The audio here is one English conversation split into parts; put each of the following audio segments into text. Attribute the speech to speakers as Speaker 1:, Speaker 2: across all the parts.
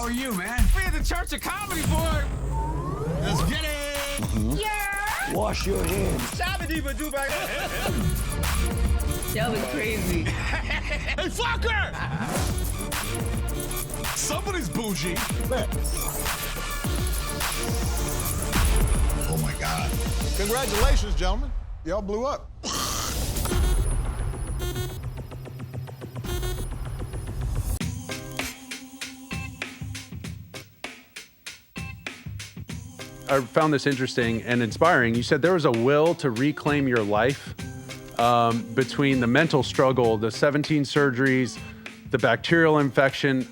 Speaker 1: How are you, man?
Speaker 2: We in the Church of Comedy, boy.
Speaker 1: Let's get it.
Speaker 3: Yeah. Wash your hands.
Speaker 2: Shabba-dee-ba do back.
Speaker 3: That was crazy.
Speaker 1: Hey, fucker! Somebody's bougie. Oh my God.
Speaker 4: Congratulations, gentlemen. Y'all blew up.
Speaker 5: I found this interesting and inspiring. You said there was a will to reclaim your life between the mental struggle, the 17 surgeries, the bacterial infection.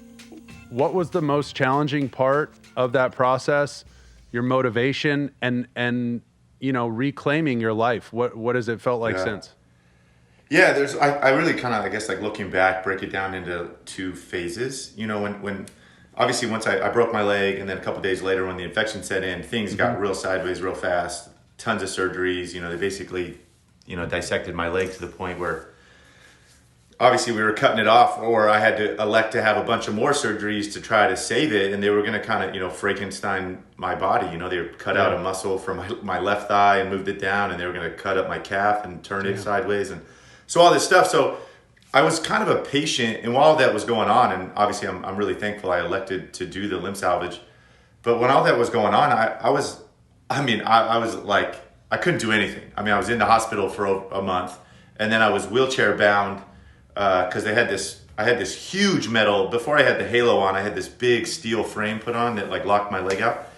Speaker 5: What was the most challenging part of that process? Your motivation and you know, reclaiming your life. What has it felt like since?
Speaker 6: Yeah, I really kind of, I guess, like looking back, break it down into two phases. You know, when obviously once I broke my leg, and then a couple days later when the infection set in, things got real sideways real fast. Tons of surgeries. You know, they basically, you know, dissected my leg to the point where obviously we were cutting it off, or I had to elect to have a bunch of more surgeries to try to save it. And they were going to kind of, you know, Frankenstein my body. You know, they cut out a muscle from my left thigh and moved it down, and they were going to cut up my calf and turn it sideways. And so all this stuff. So I was kind of a patient, and while that was going on, and obviously I'm really thankful I elected to do the limb salvage. But when all that was going on, I was like, I couldn't do anything. I mean, I was in the hospital for a month, and then I was wheelchair bound because I had this huge metal, before I had the halo on, I had this big steel frame put on that like locked my leg out.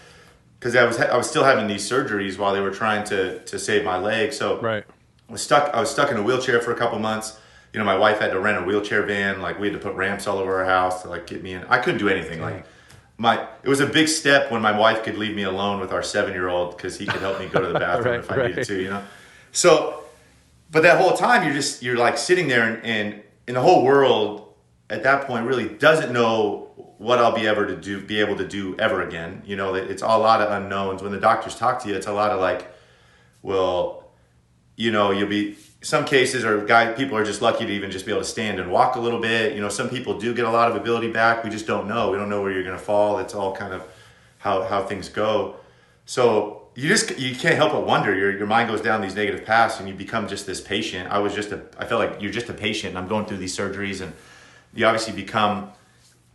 Speaker 6: Because I was still having these surgeries while they were trying to save my leg. So
Speaker 5: Right.
Speaker 6: I was stuck in a wheelchair for a couple months. You know, my wife had to rent a wheelchair van. Like, we had to put ramps all over our house to like get me in. I couldn't do anything. Like, it was a big step when my wife could leave me alone with our 7-year-old because he could help me go to the bathroom if I needed to, you know? So, but that whole time you're like sitting there and the whole world at that point really doesn't know what I'll be able to do ever again. You know, it's a lot of unknowns. When the doctors talk to you, it's a lot of like, well, you know, some cases people are just lucky to even just be able to stand and walk a little bit. You know, some people do get a lot of ability back. We just don't know. We don't know where you're going to fall. It's all kind of how things go. So you can't help but wonder. Your mind goes down these negative paths, and you become just this patient. I felt like you're just a patient, and I'm going through these surgeries, and you obviously become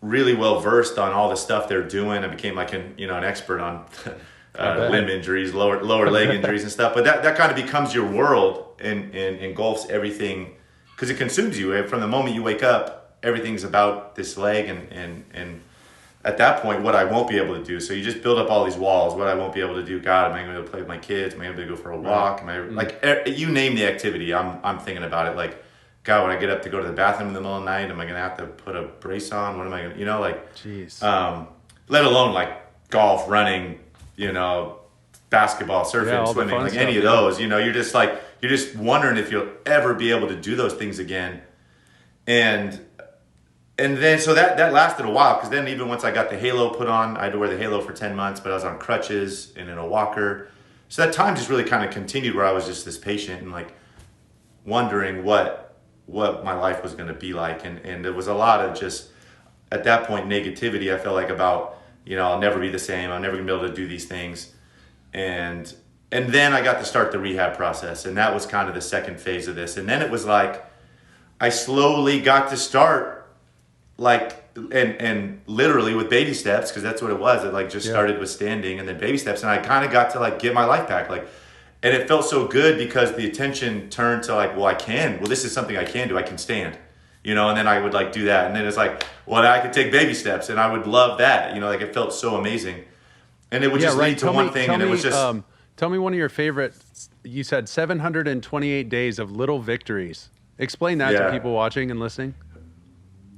Speaker 6: really well versed on all the stuff they're doing. I became like an expert on limb injuries, lower leg injuries and stuff. But that kind of becomes your world and engulfs everything, because it consumes you. From the moment you wake up, everything's about this leg and at that point, what I won't be able to do. So you just build up all these walls. What I won't be able to do. God, am I going to be able to play with my kids? Am I going to be able to go for a walk? Am I like, you name the activity, I'm thinking about it. Like, God, when I get up to go to the bathroom in the middle of the night, am I going to have to put a brace on? What am I going to,
Speaker 5: Jeez.
Speaker 6: Let alone like golf, running, basketball, surfing, swimming, like any of those, you're just wondering if you'll ever be able to do those things again. And then, so that lasted a while, because then even once I got the halo put on, I had to wear the halo for 10 months, but I was on crutches and in a walker. So that time just really kind of continued, where I was just this patient and like wondering what my life was going to be like. And there was a lot of just, at that point, negativity, I felt like, about, I'll never be the same. I'm never going to be able to do these things. And then I got to start the rehab process, and that was kind of the second phase of this. And then it was like, I slowly got to start like, and literally with baby steps, because that's what it was. It like just started with standing and then baby steps. And I kind of got to like get my life back. Like, and it felt so good because the attention turned to like, well, this is something I can do. I can stand, and then I would like do that. And then it's like, well, I could take baby steps, and I would love that. Like, it felt so amazing. And it would just lead to one thing. And it was just,
Speaker 5: tell me one of your favorite, you said 728 days of little victories. Explain that to people watching and listening.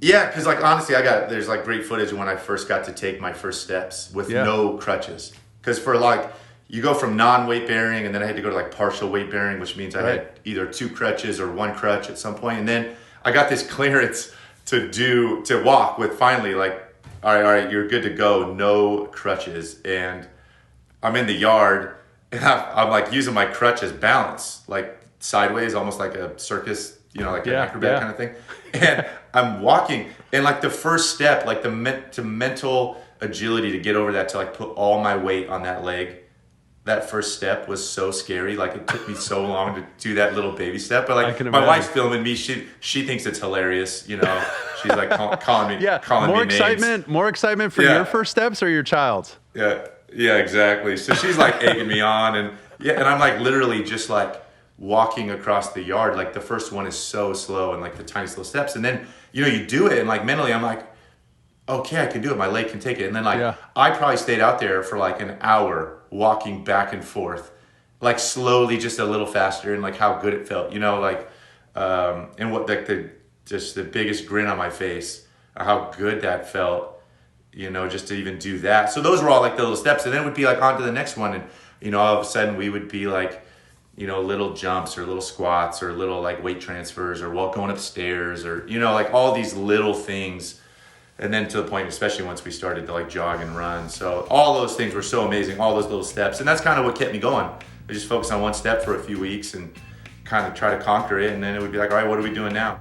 Speaker 6: Yeah, because like, honestly, there's like great footage of when I first got to take my first steps with no crutches. Because for like, you go from non-weight bearing, and then I had to go to like partial weight bearing, which means I had either 2 crutches or 1 crutch at some point. And then I got this clearance to walk with, finally, like, all right, you're good to go, no crutches. And I'm in the yard, and I'm like using my crutch as balance, like sideways, almost like a circus, like an acrobat kind of thing. And I'm walking, and like the first step, like the mental agility to get over that, to like put all my weight on that leg. That first step was so scary. Like it took me so long to do that little baby step. But like my wife's filming me. She thinks it's hilarious. You know, she's like calling me, calling
Speaker 5: more
Speaker 6: me
Speaker 5: excitement,
Speaker 6: names.
Speaker 5: More excitement for your first steps or your child's?
Speaker 6: Yeah, exactly. So she's like egging me on, and I'm like literally just like walking across the yard. Like the first one is so slow and like the tiniest little steps, and then you do it, and like mentally I'm like, okay, I can do it. My leg can take it. And then like I probably stayed out there for like an hour walking back and forth, like slowly, just a little faster, and like how good it felt, like and what like the biggest grin on my face, how good that felt. Just to even do that. So those were all like the little steps, and then it would be like on to the next one, and all of a sudden we would be like, little jumps or little squats or little like weight transfers or going upstairs or like all these little things, and then to the point, especially once we started to like jog and run. So all those things were so amazing, all those little steps, and that's kind of what kept me going. I just focused on one step for a few weeks and kind of try to conquer it, and then it would be like, all right, what are we doing now?